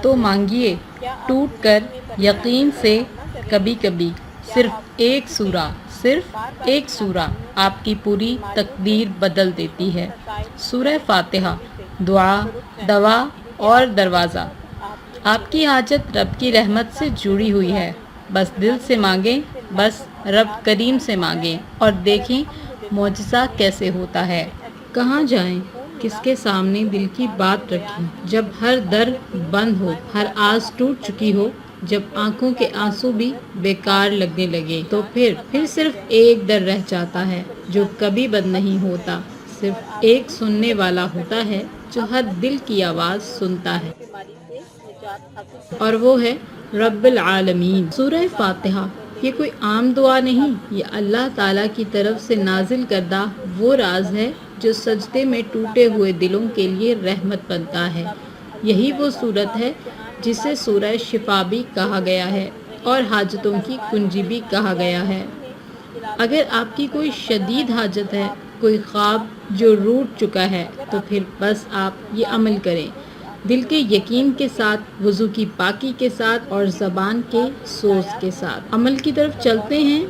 تو مانگیے ٹوٹ کر یقین سے کبھی کبھی، صرف ایک سورہ آپ کی پوری تقدیر بدل دیتی ہے۔ سورہ فاتحہ، دعا، دوا اور دروازہ۔ آپ کی حاجت رب کی رحمت سے جڑی ہوئی ہے، بس دل سے مانگیں، بس رب کریم سے مانگیں اور دیکھیں معجزہ کیسے ہوتا ہے۔ کہاں جائیں، کس کے سامنے دل کی بات رکھیں؟ جب ہر در بند ہو، ہر آس ٹوٹ چکی ہو، جب آنکھوں کے آنسو بھی بیکار لگنے لگے، تو پھر صرف ایک در رہ جاتا ہے جو کبھی بند نہیں ہوتا، صرف ایک سننے والا ہوتا ہے جو ہر دل کی آواز سنتا ہے، اور وہ ہے رب العالمین۔ سورہ فاتحہ یہ کوئی عام دعا نہیں، یہ اللہ تعالیٰ کی طرف سے نازل کردہ وہ راز ہے جو سجدے میں ٹوٹے ہوئے دلوں کے لیے رحمت بنتا ہے۔ یہی وہ سورت ہے جسے سورہ شفا بھی کہا گیا ہے اور حاجتوں کی کنجی بھی کہا گیا ہے۔ اگر آپ کی کوئی شدید حاجت ہے، کوئی خواب جو روٹ چکا ہے، تو پھر بس آپ یہ عمل کریں، دل کے یقین کے ساتھ، وضو کی پاکی کے ساتھ اور زبان کے سوز کے ساتھ۔ عمل کی طرف چلتے ہیں۔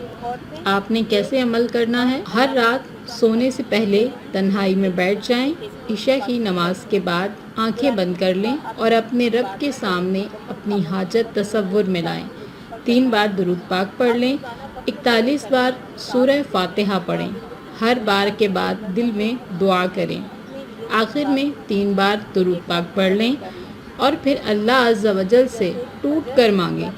آپ نے کیسے عمل کرنا ہے؟ ہر رات سونے سے پہلے تنہائی میں بیٹھ جائیں، عشاء کی نماز کے بعد آنکھیں بند کر لیں اور اپنے رب کے سامنے اپنی حاجت تصور میں لائیں۔ 3 بار درود پاک پڑھ لیں، 41 بار سورہ فاتحہ پڑھیں۔ ہر بار کے بعد دل میں دعا کریں، آخر میں 3 بار درود پاک پڑھ لیں اور پھر اللہ عز و جل سے ٹوٹ کر مانگیں۔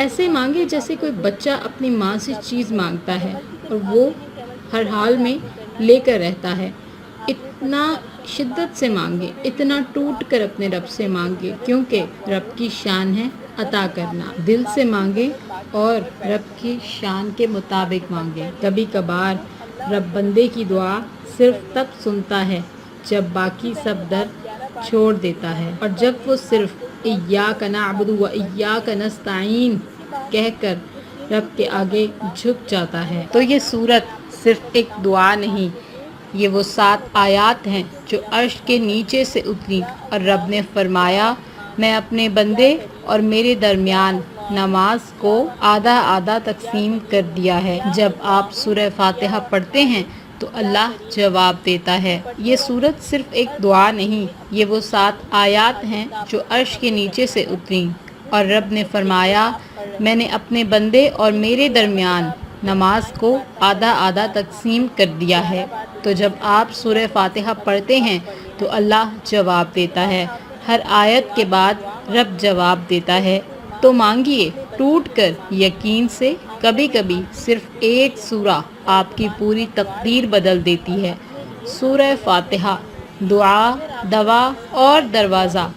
ایسے مانگیں جیسے کوئی بچہ اپنی ماں سے چیز مانگتا ہے اور وہ ہر حال میں لے کر رہتا ہے۔ اتنا شدت سے مانگیں، اتنا ٹوٹ کر اپنے رب سے مانگیں، کیونکہ رب کی شان ہے عطا کرنا۔ دل سے مانگیں اور رب کی شان کے مطابق مانگیں۔ کبھی کبھار رب بندے کی دعا صرف تب سنتا ہے جب باقی سب در چھوڑ دیتا ہے، اور جب وہ صرف ایاک نعبد و ایاک نستعین کہہ کر رب کے آگے جھک جاتا ہے۔ تو یہ سورت صرف ایک دعا نہیں، یہ وہ 7 آیات ہیں جو عرش کے نیچے سے اتری اور رب نے فرمایا، میں اپنے بندے اور میرے درمیان نماز کو آدھا آدھا تقسیم کر دیا ہے۔ جب آپ سورہ فاتحہ پڑھتے ہیں تو اللہ جواب دیتا ہے۔ یہ سورت صرف ایک دعا نہیں، یہ وہ 7 آیات ہیں جو عرش کے نیچے سے اتریں اور رب نے فرمایا، میں نے اپنے بندے اور میرے درمیان نماز کو آدھا آدھا تقسیم کر دیا ہے۔ تو جب آپ سورہ فاتحہ پڑھتے ہیں تو اللہ جواب دیتا ہے، ہر آیت کے بعد رب جواب دیتا ہے۔ تو مانگیے ٹوٹ کر یقین سے، کبھی کبھی صرف ایک سورہ آپ کی پوری تقدیر بدل دیتی ہے۔ سورہ فاتحہ، دعا، دوا اور دروازہ۔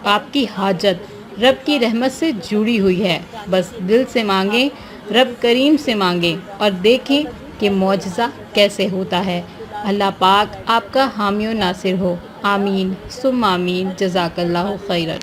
آپ کی حاجت رب کی رحمت سے جڑی ہوئی ہے، بس دل سے مانگیں، رب کریم سے مانگیں اور دیکھیں کہ معجزہ کیسے ہوتا ہے۔ اللہ پاک آپ کا حامی و ناصر ہو، آمین ثم آمین، جزاک اللہ خیرا۔